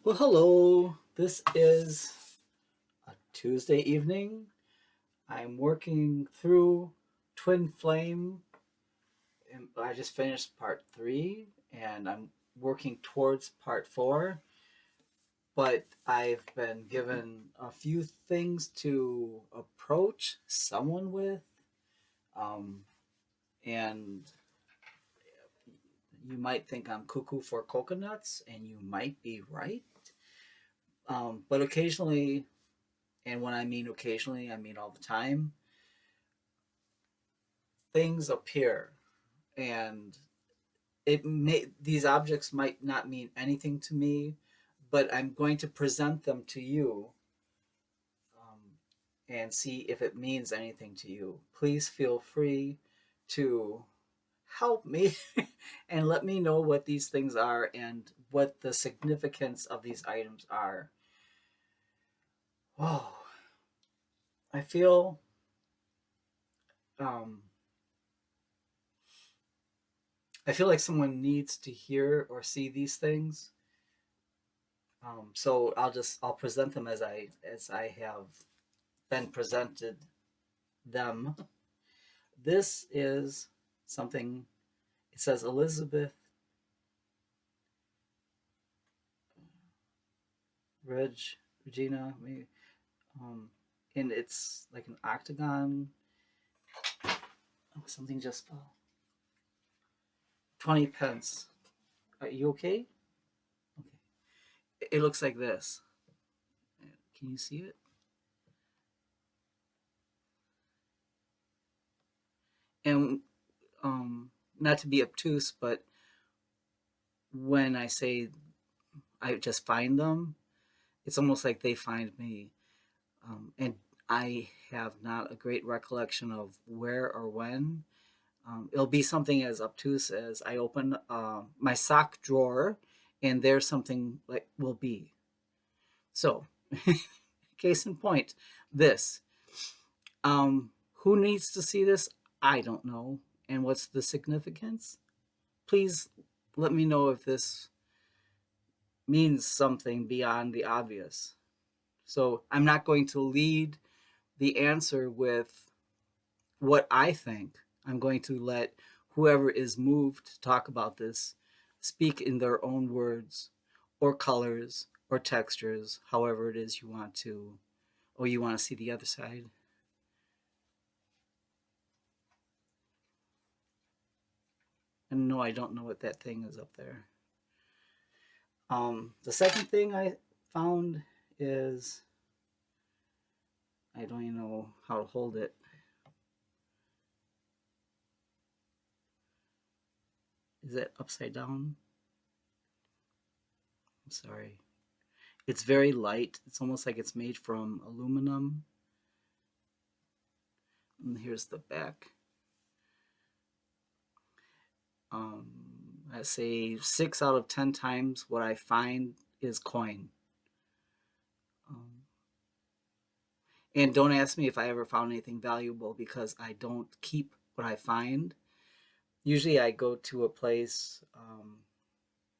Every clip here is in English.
Well, hello. This is a Tuesday evening. I'm working through Twin Flame. And I just finished part three, and I'm working towards part four. But I've been given a few things to approach someone with, um, and you might think I'm cuckoo for coconuts, and you might be right. But occasionally, and when I mean occasionally, I mean all the time, things appear, and these objects might not mean anything to me, but I'm going to present them to you, um, and see if it means anything to you. Please feel free to help me and let me know what these things are and what the significance of these items are. Oh, I feel um, I feel like someone needs to hear or see these things. So I'll present them as I have been presented them. This is something. It says Elizabeth Reg Regina, maybe, um, and it's like an octagon. Oh, something just fell. 20 pence. Are you okay? Okay. It looks like this. Can you see it? And not to be obtuse, but when I say I just find them, it's almost like they find me. And I have not a great recollection of where or when. It'll be something as obtuse as I open my sock drawer, and there's something like will be. So, case in point, this. Who needs to see this? I don't know. And what's the significance? Please let me know if this means something beyond the obvious. So I'm not going to lead the answer with what I think. I'm going to let whoever is moved to talk about this speak in their own words or colors or textures, however it is you want to, or you want to see the other side. And no, I don't know what that thing is up there. The second thing I found is I don't even know how to hold it. Is it upside down? I'm sorry. It's very light. It's almost like it's made from aluminum. And here's the back. Um, I say 6 out of 10 times what I find is coin. Um, and don't ask me if I ever found anything valuable because I don't keep what I find. Usually I go to a place,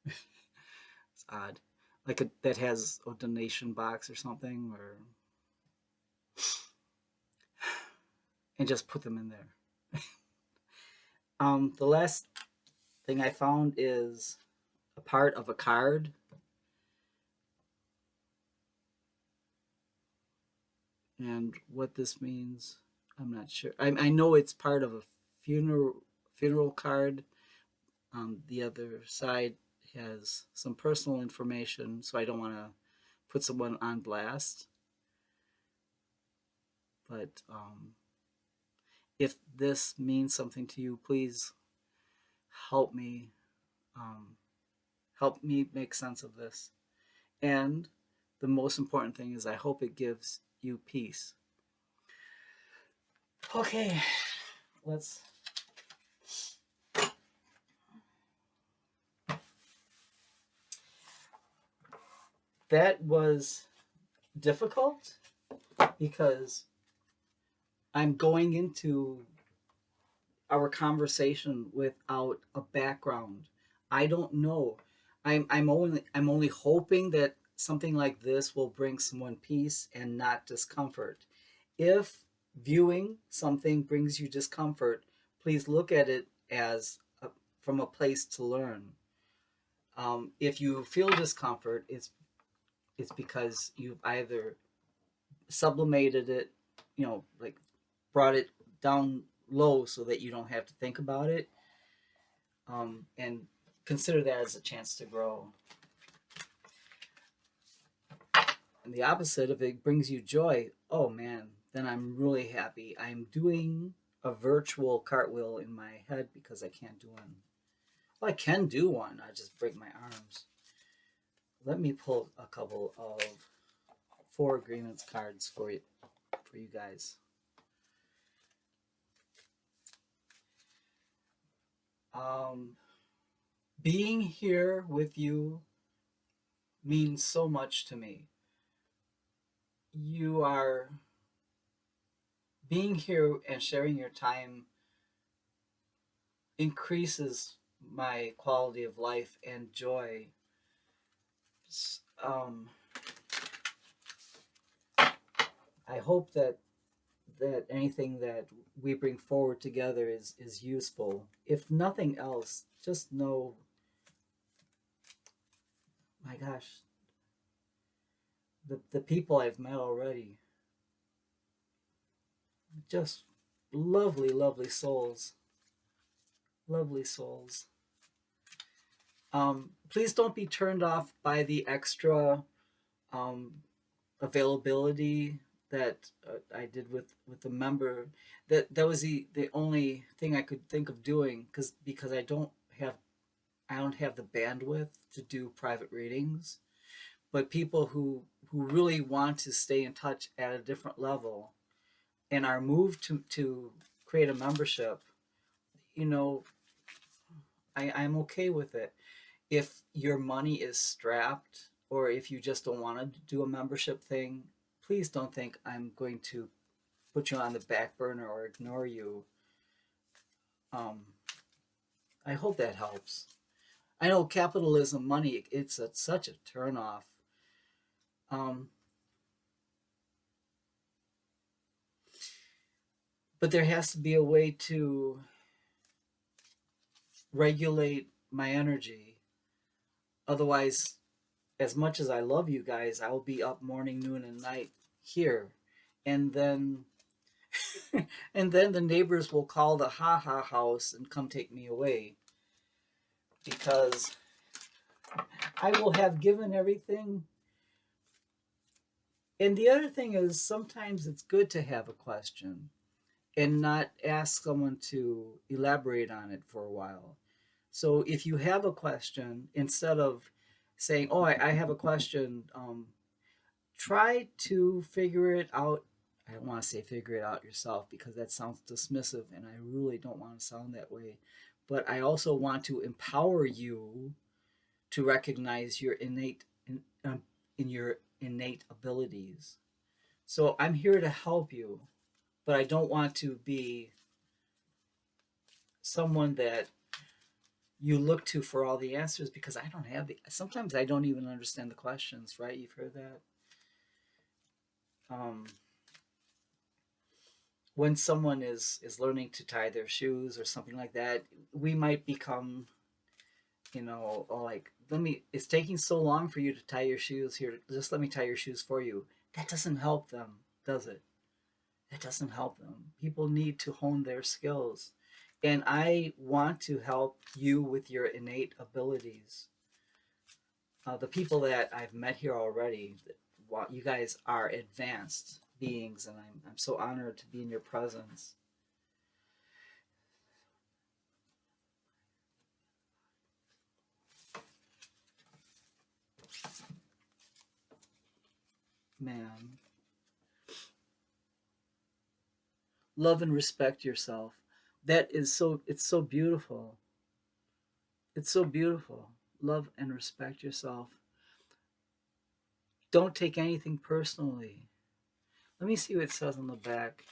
it's odd, like that has a donation box or something, or and just put them in there. The last thing I found is a part of a card, and what this means, I'm not sure. I know it's part of a funeral card. The other side has some personal information, so I don't want to put someone on blast. But if this means something to you, please help me um, help me make sense of this. And the most important thing is I hope it gives you peace. Okay, let's. That was difficult because I'm going into our conversation without a background. I don't know. I'm only hoping that something like this will bring someone peace and not discomfort. If viewing something brings you discomfort, please look at it as from a place to learn. If you feel discomfort, it's because you've either sublimated it, like brought it down low so that you don't have to think about it, and consider that as a chance to grow. And the opposite, if it brings you joy, oh man, then I'm really happy. I'm doing a virtual cartwheel in my head because I can't do one. Well, I can do one, I just break my arms. Let me pull a couple of 4 agreements cards for you guys. Being here with you means so much to me. You are being here and sharing your time increases my quality of life and joy. Um, I hope that anything that we bring forward together is useful. If nothing else, just know, my gosh, the people I've met already, just lovely, lovely souls. Lovely souls. Please don't be turned off by the extra um, availability that I did with the member. That was the only thing I could think of doing because I don't have the bandwidth to do private readings. But people who really want to stay in touch at a different level and are moved to create a membership, I'm okay with it. If your money is strapped or if you just don't want to do a membership thing, please don't think I'm going to put you on the back burner or ignore you. I hope that helps. I know capitalism, money, it's such a turnoff. But there has to be a way to regulate my energy. Otherwise, as much as I love you guys, I will be up morning, noon, and night here. And then and then the neighbors will call the ha house and come take me away because I will have given everything. And the other thing is sometimes it's good to have a question and not ask someone to elaborate on it for a while. So if you have a question, instead of saying, "Oh, I have a question," try to figure it out. I don't want to say figure it out yourself because that sounds dismissive, and I really don't want to sound that way. But I also want to empower you to recognize your in your innate abilities. So I'm here to help you, but I don't want to be someone that you look to for all the answers because I don't have the. Sometimes I don't even understand the questions. Right? You've heard that. Um, when someone is learning to tie their shoes or something like that, we might become, like, it's taking so long for you to tie your shoes here. Just let me tie your shoes for you. That doesn't help them, does it? It doesn't help them. People need to hone their skills. And I want to help you with your innate abilities. The people that I've met here already, wow, you guys are advanced beings, and I'm so honored to be in your presence. Man, love and respect yourself. It's so beautiful. It's so beautiful. Love and respect yourself. Don't take anything personally. Let me see what it says on the back.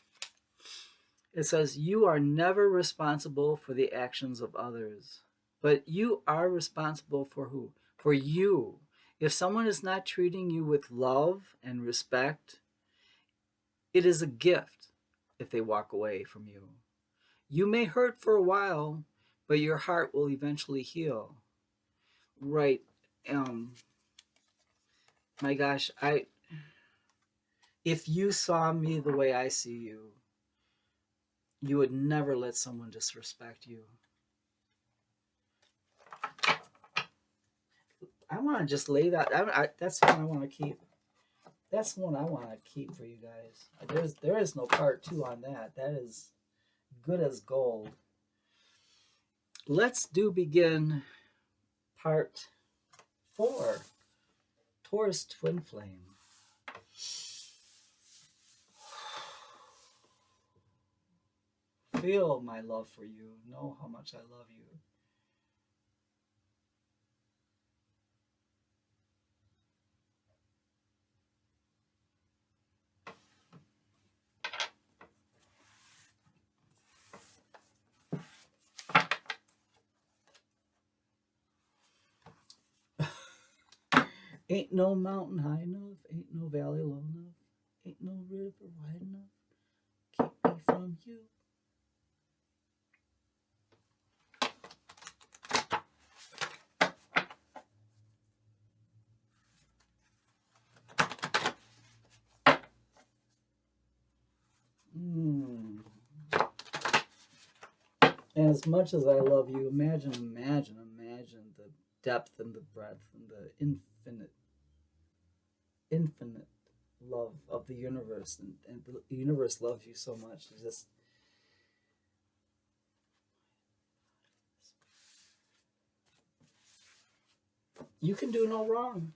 It says, "You are never responsible for the actions of others, but you are responsible for who? For you. If someone is not treating you with love and respect, it is a gift if they walk away from you. You may hurt for a while, but your heart will eventually heal. Right. Um, my gosh, if you saw me the way I see you, you would never let someone disrespect you. I want to just lay that. That's one I want to keep. That's one I want to keep for you guys. There is no part two on that. That is good as gold. Let's begin part 4. Taurus Twin Flame. Feel my love for you. Know how much I love you. Ain't no mountain high enough, ain't no valley low enough, ain't no river wide enough, keep me from you. As much as I love you, imagine the depth and the breadth and the infinite love of the universe, and the universe loves you so much. It's just you can do no wrong.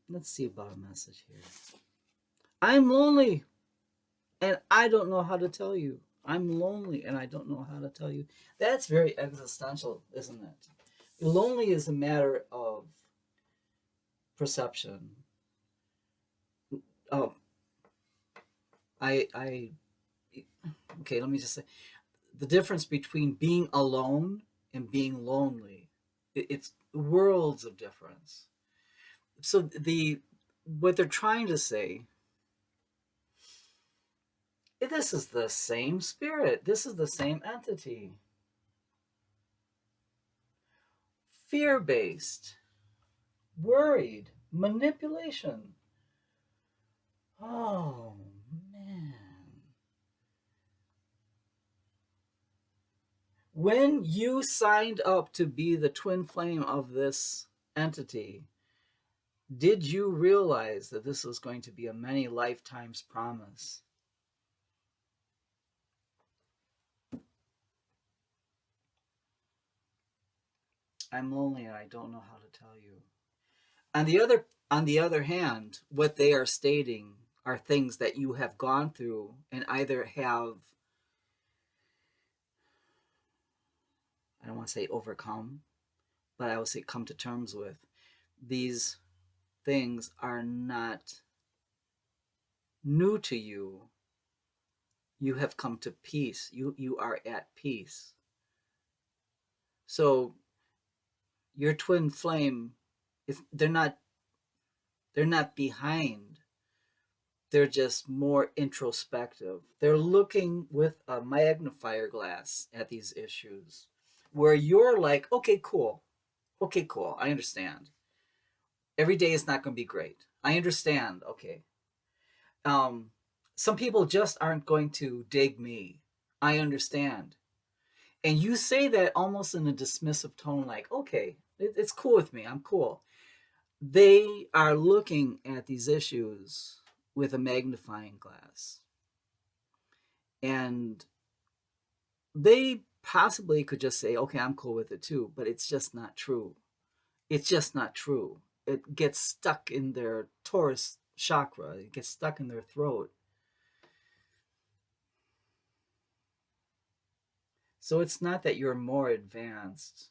Let's see about a message here. I'm lonely, and I don't know how to tell you. I'm lonely, and I don't know how to tell you. That's very existential, isn't it? Lonely is a matter of perception. Oh, I okay, let me just say the difference between being alone and being lonely. It's worlds of difference. So what they're trying to say, this is the same spirit. This is the same entity. Fear-based, worried, manipulation. Oh man. When you signed up to be the twin flame of this entity, did you realize that this was going to be a many lifetimes promise? I'm lonely and I don't know how to tell you. On the other hand, what they are stating are things that you have gone through and either have, I don't want to say overcome, but I will say come to terms with. These things are not new to you. You have come to peace. You are at peace. So your twin flame, if they're not behind, they're just more introspective. They're looking with a magnifier glass at these issues, where you're like, okay, cool, I understand. Every day is not going to be great. I understand. Okay. Some people just aren't going to dig me. I understand. And you say that almost in a dismissive tone, like, okay, it's cool with me. I'm cool. They are looking at these issues with a magnifying glass. And they possibly could just say, okay, I'm cool with it too, but it's just not true. It's just not true. It gets stuck in their Taurus chakra, it gets stuck in their throat. So it's not that you're more advanced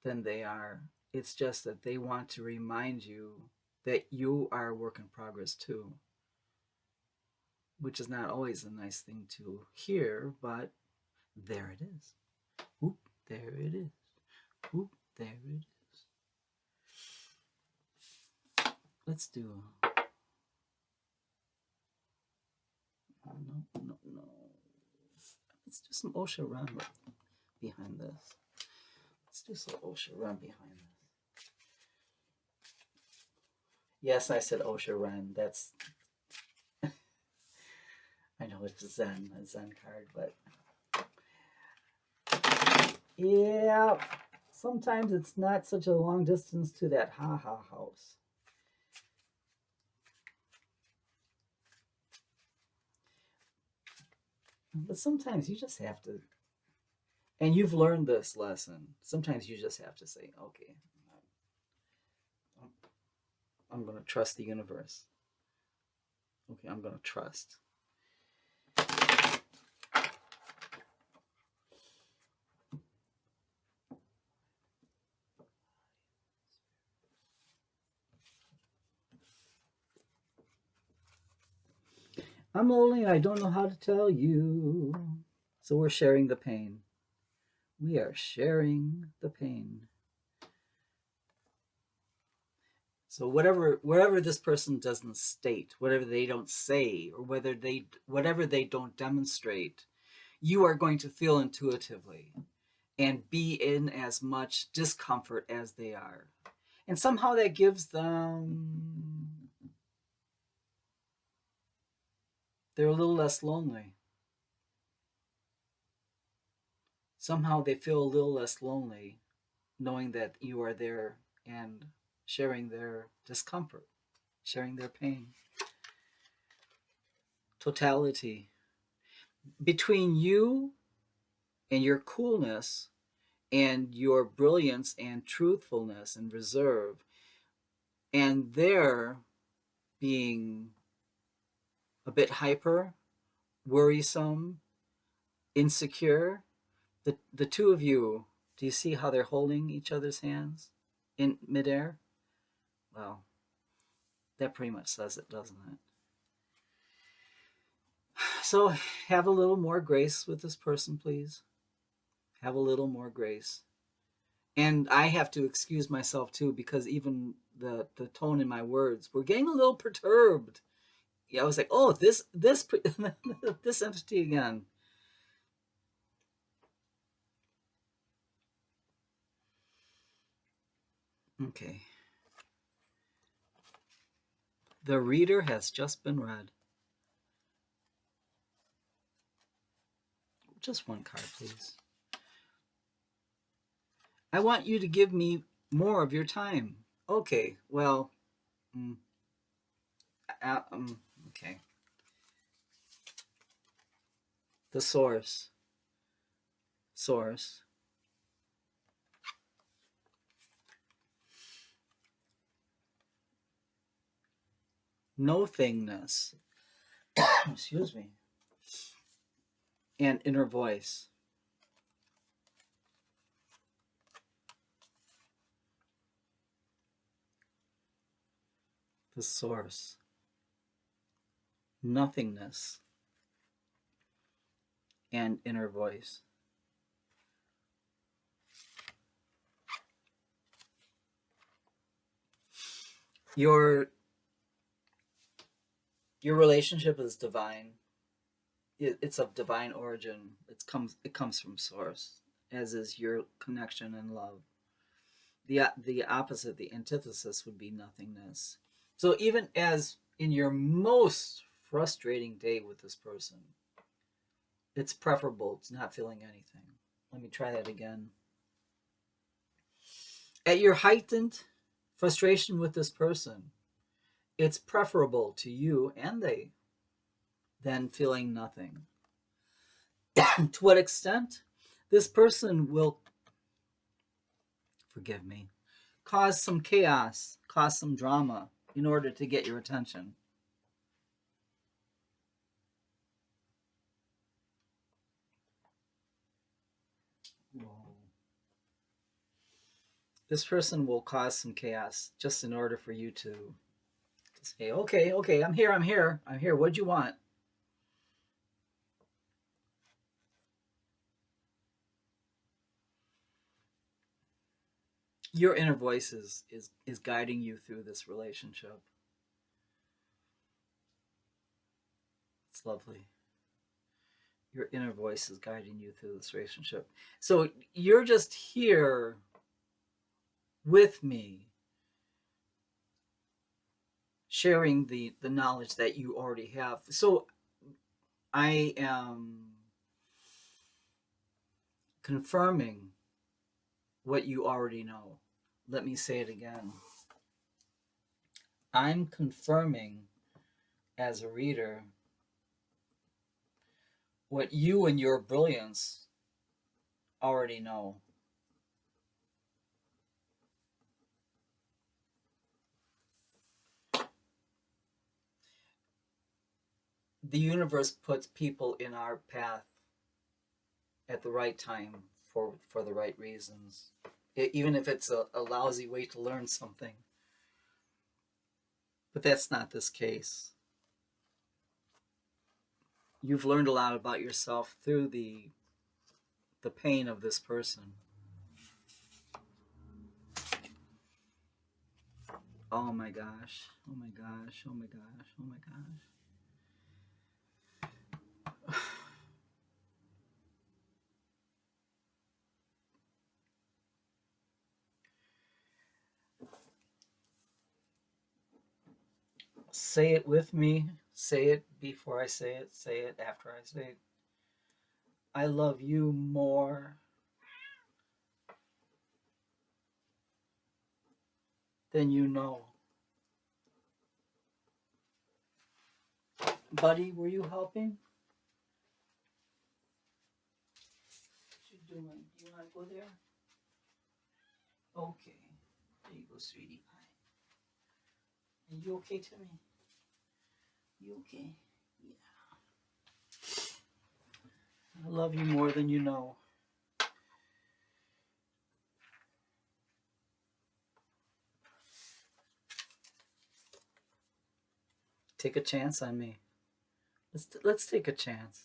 than they are. It's just that they want to remind you that you are a work in progress too, which is not always a nice thing to hear, but there it is. Oop, there it is. Oop, there it is. let's do. No. Let's do some Osha Run behind this. Let's do some Osha Run behind this. Yes, I said Osha Run. That's. I know it's a Zen card, but yeah, sometimes it's not such a long distance to that ha-ha house. But sometimes you just have to, and you've learned this lesson, sometimes you just have to say, okay, I'm going to trust the universe. Okay, I'm going to trust. I'm lonely and I don't know how to tell you. So we're sharing the pain. We are sharing the pain. So whatever this person doesn't state, whatever they don't say, or whatever they don't demonstrate, you are going to feel intuitively and be in as much discomfort as they are. And somehow that gives them, they're a little less lonely. Somehow they feel a little less lonely knowing that you are there and sharing their discomfort, sharing their pain. Totality. Between you and your coolness and your brilliance and truthfulness and reserve, and their being a bit hyper, worrisome, insecure, the two of you, do you see how they're holding each other's hands in midair? Well, that pretty much says it, doesn't it? So have a little more grace with this person, please. Have a little more grace. And I have to excuse myself too, because even the tone in my words were getting a little perturbed. Yeah, I was like, oh, this this entity again. Okay. The reader has just been read. Just one card, please. I want you to give me more of your time. Okay, well, okay. The source. Source. No thingness. Excuse me. And inner voice. The source. Nothingness. And inner voice. Your relationship is divine. It's of divine origin. It comes from source, as is your connection and love. The opposite, the antithesis, would be nothingness. So even as in your most frustrating day with this person, it's preferable to not feeling anything. Let me try that again. At your heightened frustration with this person, it's preferable to you and they than feeling nothing. To what extent? This person will, forgive me, cause some chaos, cause some drama in order to get your attention. This person will cause some chaos just in order for you to say, okay, I'm here. What'd you want? Your inner voice is guiding you through this relationship. It's lovely. Your inner voice is guiding you through this relationship. So you're just here with me, sharing the knowledge that you already have. So I am confirming what you already know. Let me say it again. I'm confirming as a reader what you and your brilliance already know. The universe puts people in our path at the right time for the right reasons, even if it's a lousy way to learn something. But that's not this case. You've learned a lot about yourself through the pain of this person. Oh my gosh. Oh my gosh. Oh my gosh. Oh my gosh. Say it with me. Say it before I say it. Say it after I say it. I love you more than you know. Buddy, were you helping? What you doing? Do you want to go there? Okay. There you go, sweetie pie. Are you okay, Timmy? You okay? Yeah. I love you more than you know. Take a chance on me. Let's take a chance.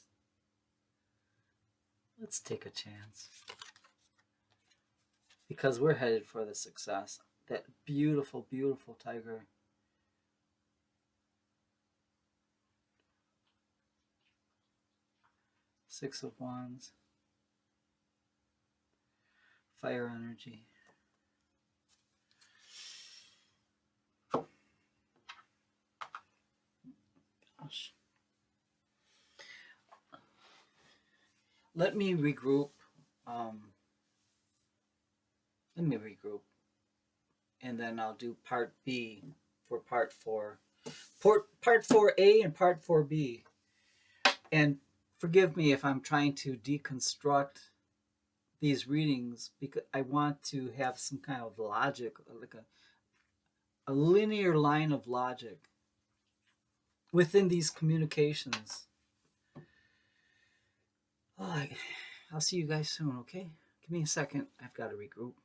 Let's take a chance. Because we're headed for the success. That beautiful, beautiful tiger. Six of Wands. Fire energy. Gosh. Let me regroup. And then I'll do part B for part 4. Part 4A and part 4B. And forgive me if I'm trying to deconstruct these readings, because I want to have some kind of logic, like a linear line of logic within these communications. Oh, I'll see you guys soon, okay? Give me a second. I've got to regroup.